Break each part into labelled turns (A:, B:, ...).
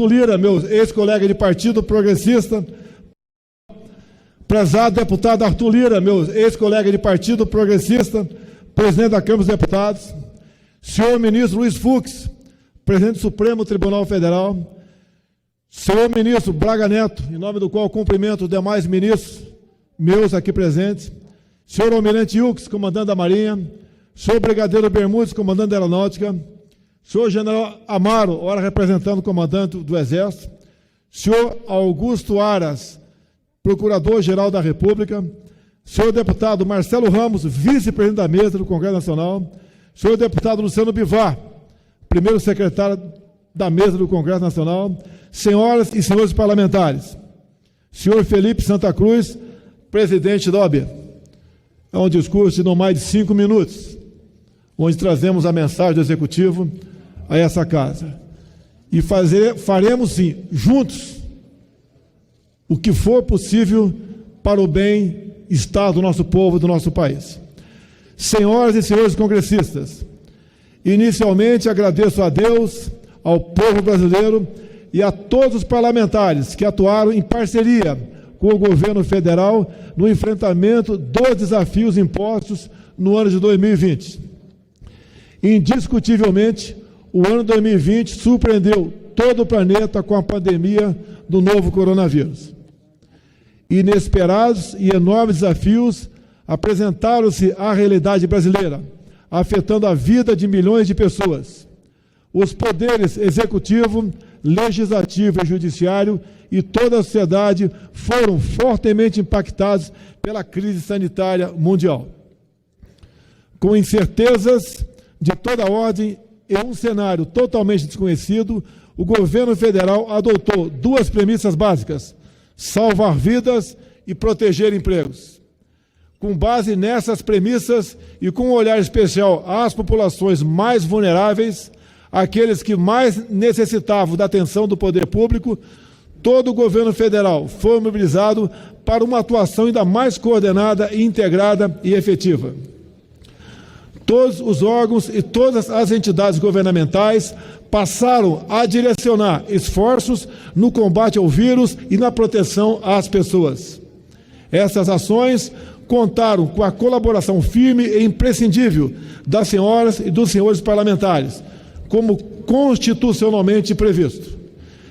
A: Arthur Lira, meu ex-colega de partido progressista. Prezado deputado Arthur Lira, meu ex-colega de partido progressista, presidente da Câmara dos Deputados. Senhor ministro Luiz Fux, presidente do Supremo Tribunal Federal. Senhor ministro Braga Neto, em nome do qual cumprimento os demais ministros meus aqui presentes. Senhor almirante Ilques, comandante da Marinha. Senhor brigadeiro Bermudes, comandante da Aeronáutica. Senhor general Amaro, ora representando o comandante do Exército. Senhor Augusto Aras, procurador-geral da República. Senhor deputado Marcelo Ramos, vice-presidente da mesa do Congresso Nacional. Senhor deputado Luciano Bivar, primeiro secretário da mesa do Congresso Nacional. Senhoras e senhores parlamentares. Senhor Felipe Santa Cruz, presidente da OAB. É um discurso de não mais de 5 minutos, onde trazemos a mensagem do Executivo a essa casa. E faremos, sim, juntos, o que for possível para o bem-estar do nosso povo e do nosso país. Senhoras e senhores congressistas, inicialmente agradeço a Deus, ao povo brasileiro e a todos os parlamentares que atuaram em parceria com o governo federal no enfrentamento dos desafios impostos no ano de 2020. Indiscutivelmente, o ano 2020 surpreendeu todo o planeta com a pandemia do novo coronavírus. Inesperados e enormes desafios apresentaram-se à realidade brasileira, afetando a vida de milhões de pessoas. Os poderes executivo, legislativo e judiciário e toda a sociedade foram fortemente impactados pela crise sanitária mundial. Com incertezas de toda ordem e um cenário totalmente desconhecido, o governo federal adotou 2 premissas básicas: salvar vidas e proteger empregos. Com base nessas premissas e com um olhar especial às populações mais vulneráveis, aqueles que mais necessitavam da atenção do poder público, todo o governo federal foi mobilizado para uma atuação ainda mais coordenada, integrada e efetiva. Todos os órgãos e todas as entidades governamentais passaram a direcionar esforços no combate ao vírus e na proteção às pessoas. Essas ações contaram com a colaboração firme e imprescindível das senhoras e dos senhores parlamentares, como constitucionalmente previsto.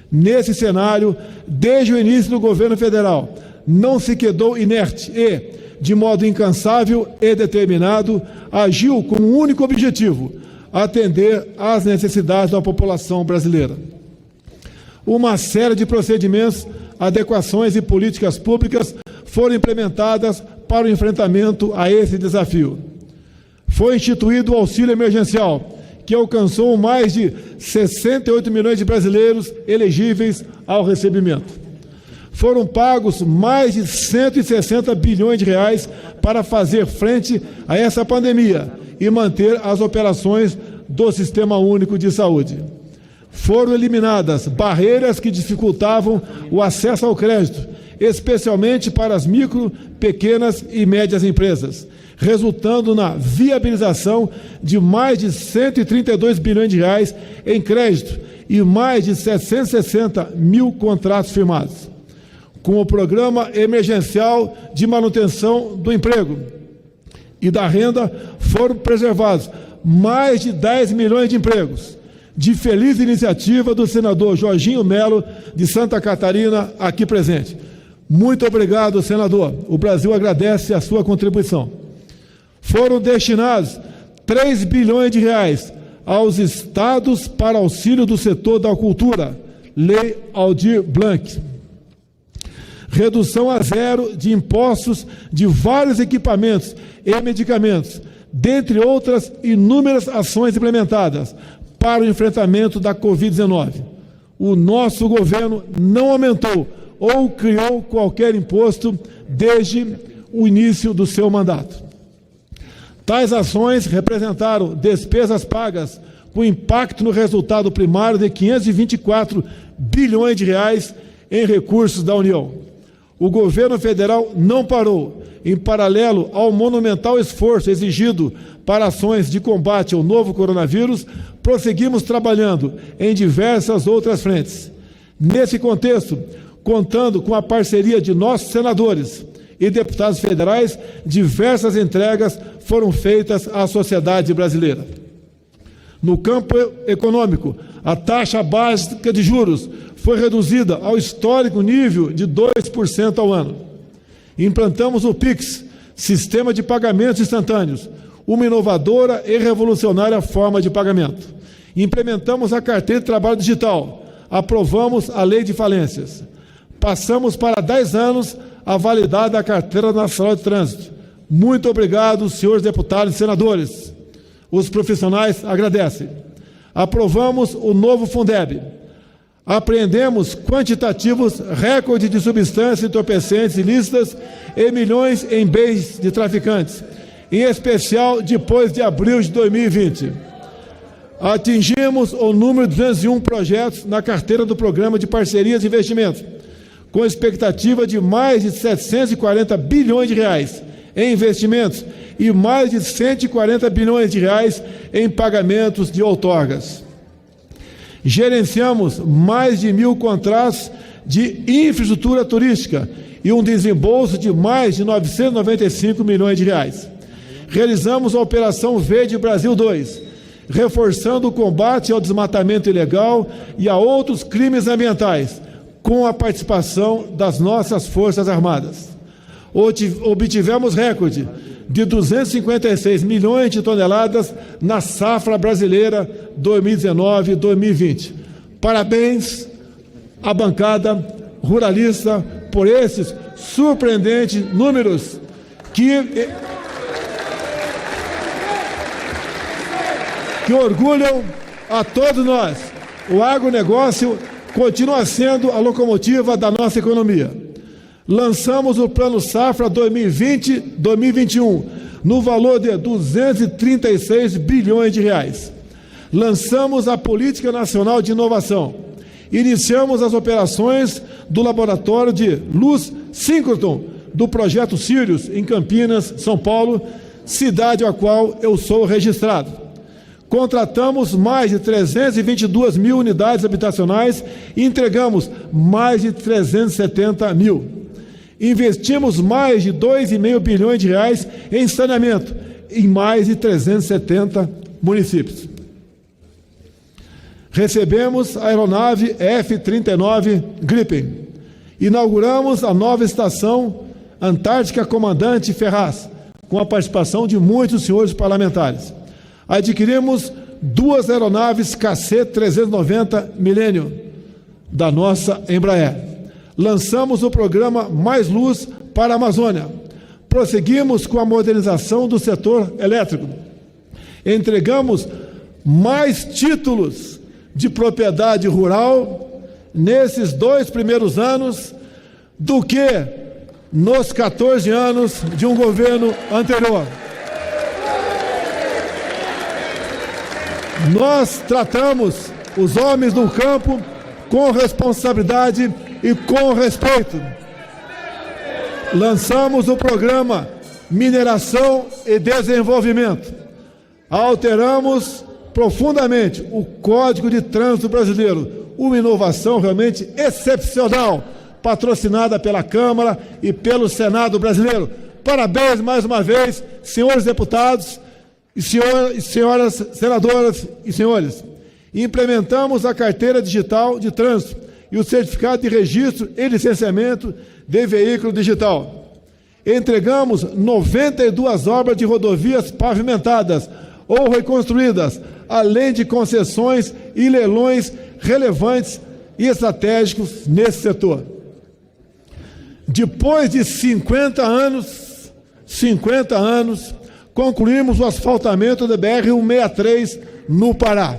A: Nesse cenário, desde o início do governo federal, não se quedou inerte e, de modo incansável e determinado, agiu com um único objetivo: atender às necessidades da população brasileira. Uma série de procedimentos, adequações e políticas públicas foram implementadas para o enfrentamento a esse desafio. Foi instituído o auxílio emergencial, que alcançou mais de 68 milhões de brasileiros elegíveis ao recebimento. Foram pagos mais de 160 bilhões de reais para fazer frente a essa pandemia e manter as operações do Sistema Único de Saúde. Foram eliminadas barreiras que dificultavam o acesso ao crédito, especialmente para as micro, pequenas e médias empresas, resultando na viabilização de mais de 132 bilhões de reais em crédito e mais de 760 mil contratos firmados. Com o Programa Emergencial de Manutenção do Emprego e da Renda, foram preservados mais de 10 milhões de empregos, de feliz iniciativa do senador Jorginho Melo, de Santa Catarina, aqui presente. Muito obrigado, senador. O Brasil agradece a sua contribuição. Foram destinados 3 bilhões de reais aos estados para auxílio do setor da cultura, Lei Aldir Blanc. Redução a zero de impostos de vários equipamentos e medicamentos, dentre outras inúmeras ações implementadas para o enfrentamento da Covid-19. O nosso governo não aumentou ou criou qualquer imposto desde o início do seu mandato. Tais ações representaram despesas pagas com impacto no resultado primário de 524 bilhões de reais em recursos da União. O governo federal não parou. Em paralelo ao monumental esforço exigido para ações de combate ao novo coronavírus, prosseguimos trabalhando em diversas outras frentes. Nesse contexto, contando com a parceria de nossos senadores e deputados federais, diversas entregas foram feitas à sociedade brasileira. No campo econômico, a taxa básica de juros foi reduzida ao histórico nível de 2% ao ano. Implantamos o PIX, Sistema de Pagamentos Instantâneos, uma inovadora e revolucionária forma de pagamento. Implementamos a Carteira de Trabalho Digital, aprovamos a Lei de Falências. Passamos para 10 anos a validade da Carteira Nacional de Trânsito. Muito obrigado, senhores deputados e senadores. Os profissionais agradecem. Aprovamos o novo Fundeb. Apreendemos quantitativos recordes de substâncias entorpecentes ilícitas e milhões em bens de traficantes, em especial depois de abril de 2020. Atingimos o número de 201 projetos na carteira do Programa de Parcerias e Investimentos, com expectativa de mais de 740 bilhões de reais em investimentos e mais de 140 bilhões de reais em pagamentos de outorgas. Gerenciamos mais de 1.000 contratos de infraestrutura turística e um desembolso de mais de 995 milhões de reais. Realizamos a Operação Verde Brasil 2, reforçando o combate ao desmatamento ilegal e a outros crimes ambientais, com a participação das nossas Forças Armadas. Obtivemos recorde de 256 milhões de toneladas na safra brasileira 2019-2020. Parabéns à bancada ruralista por esses surpreendentes números que orgulham a todos nós. O agronegócio continua sendo a locomotiva da nossa economia. Lançamos o Plano Safra 2020-2021, no valor de 236 bilhões de reais. Lançamos a Política Nacional de Inovação. Iniciamos as operações do Laboratório de Luz Síncroton, do Projeto Sirius, em Campinas, São Paulo, cidade a qual eu sou registrado. Contratamos mais de 322 mil unidades habitacionais e entregamos mais de 370 mil. Investimos mais de 2,5 bilhões de reais em saneamento em mais de 370 municípios. Recebemos a aeronave F-39 Gripen. Inauguramos a nova estação Antártica Comandante Ferraz, com a participação de muitos senhores parlamentares. Adquirimos 2 aeronaves KC-390 Millennium da nossa Embraer. Lançamos o programa Mais Luz para a Amazônia. Prosseguimos com a modernização do setor elétrico. Entregamos mais títulos de propriedade rural nesses 2 primeiros anos do que nos 14 anos de um governo anterior. Nós tratamos os homens do campo com responsabilidade e com respeito. Lançamos o programa Mineração e Desenvolvimento. Alteramos profundamente o Código de Trânsito Brasileiro, uma inovação realmente excepcional, patrocinada pela Câmara e pelo Senado brasileiro. Parabéns mais uma vez, senhores deputados e senhoras senadoras e senhores. Implementamos a Carteira Digital de Trânsito e o Certificado de Registro e Licenciamento de Veículo Digital. Entregamos 92 obras de rodovias pavimentadas ou reconstruídas, além de concessões e leilões relevantes e estratégicos nesse setor. Depois de 50 anos, concluímos o asfaltamento da BR-163 no Pará.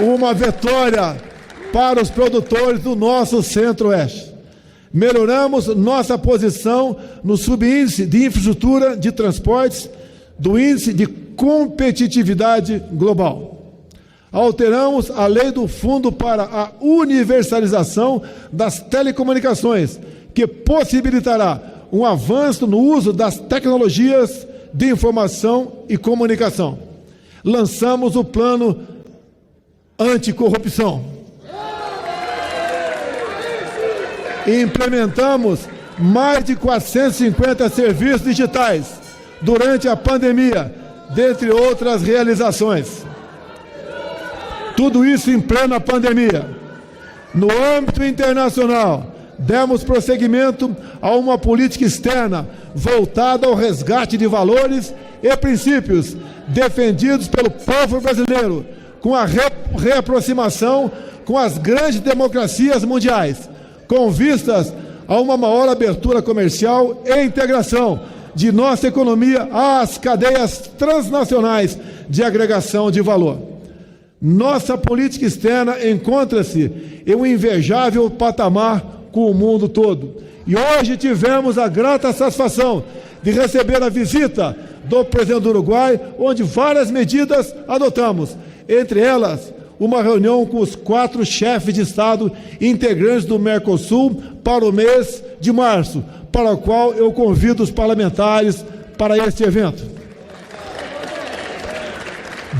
A: Uma vitória para os produtores do nosso Centro-Oeste. Melhoramos nossa posição no subíndice de infraestrutura de transportes do Índice de Competitividade Global. Alteramos a lei do Fundo para a Universalização das Telecomunicações, que possibilitará um avanço no uso das tecnologias de informação e comunicação. Lançamos o Plano anticorrupção. Implementamos mais de 450 serviços digitais durante a pandemia, dentre outras realizações. Tudo isso em plena pandemia. No âmbito internacional, demos prosseguimento a uma política externa voltada ao resgate de valores e princípios defendidos pelo povo brasileiro, com a reaproximação com as grandes democracias mundiais, com vistas a uma maior abertura comercial e integração de nossa economia às cadeias transnacionais de agregação de valor. Nossa política externa encontra-se em um invejável patamar com o mundo todo. E hoje tivemos a grata satisfação de receber a visita do presidente do Uruguai, onde várias medidas adotamos, entre elas uma reunião com os 4 chefes de Estado integrantes do Mercosul para o mês de março, para o qual eu convido os parlamentares para este evento.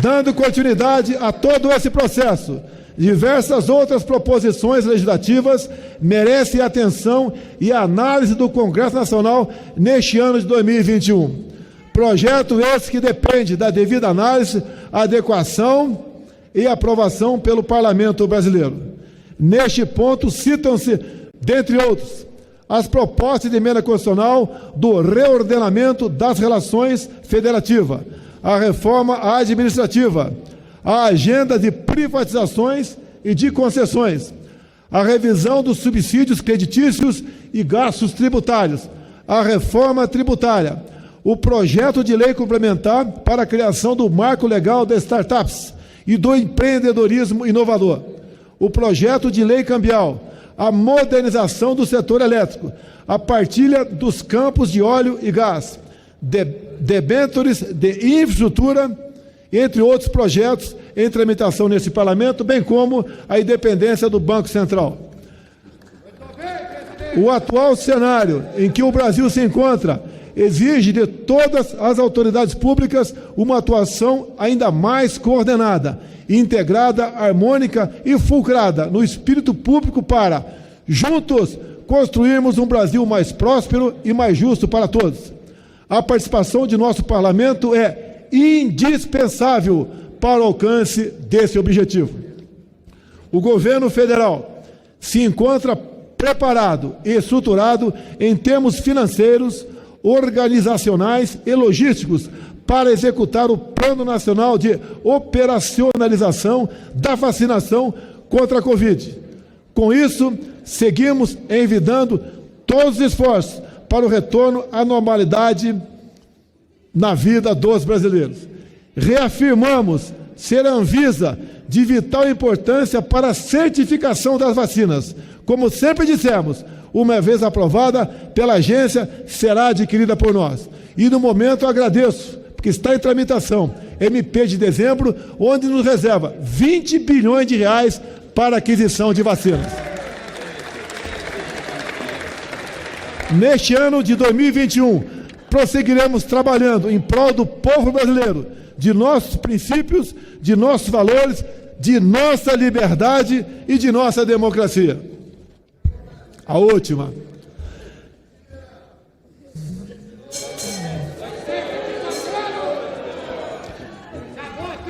A: Dando continuidade a todo esse processo, diversas outras proposições legislativas merecem atenção e análise do Congresso Nacional neste ano de 2021. Projeto esse que depende da devida análise, adequação e aprovação pelo Parlamento brasileiro. Neste ponto, citam-se, dentre outros, as propostas de emenda constitucional do reordenamento das relações federativas, a reforma administrativa, a agenda de privatizações e de concessões, a revisão dos subsídios creditícios e gastos tributários, a reforma tributária, o projeto de lei complementar para a criação do marco legal das startups e do empreendedorismo inovador, o projeto de lei cambial, a modernização do setor elétrico, a partilha dos campos de óleo e gás, debêntures de infraestrutura, entre outros projetos em tramitação nesse Parlamento, bem como a independência do Banco Central. O atual cenário em que o Brasil se encontra exige de todas as autoridades públicas uma atuação ainda mais coordenada, integrada, harmônica e fulcrada no espírito público para, juntos, construirmos um Brasil mais próspero e mais justo para todos. A participação de nosso Parlamento é indispensável para o alcance desse objetivo. O governo federal se encontra preparado e estruturado em termos financeiros, organizacionais e logísticos para executar o Plano Nacional de Operacionalização da Vacinação contra a Covid. Com isso, seguimos envidando todos os esforços para o retorno à normalidade na vida dos brasileiros. Reafirmamos ser a Anvisa de vital importância para a certificação das vacinas. Como sempre dissemos, uma vez aprovada pela agência, será adquirida por nós. E no momento eu agradeço, porque está em tramitação, MP de dezembro, onde nos reserva 20 bilhões de reais para aquisição de vacinas. Neste ano de 2021, prosseguiremos trabalhando em prol do povo brasileiro, de nossos princípios, de nossos valores, de nossa liberdade e de nossa democracia. A última.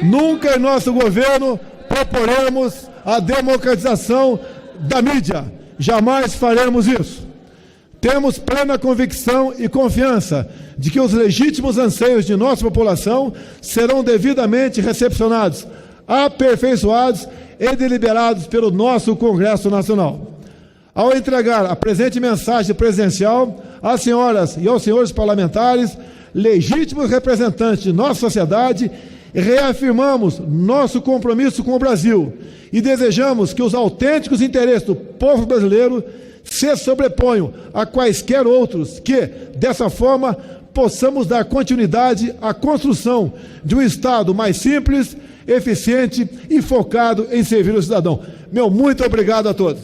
A: Nunca em nosso governo proporemos a democratização da mídia. Jamais faremos isso. Temos plena convicção e confiança de que os legítimos anseios de nossa população serão devidamente recepcionados, aperfeiçoados e deliberados pelo nosso Congresso Nacional. Ao entregar a presente mensagem presidencial às senhoras e aos senhores parlamentares, legítimos representantes de nossa sociedade, reafirmamos nosso compromisso com o Brasil e desejamos que os autênticos interesses do povo brasileiro se sobreponham a quaisquer outros, que, dessa forma, possamos dar continuidade à construção de um Estado mais simples, eficiente e focado em servir o cidadão. Meu muito obrigado a todos.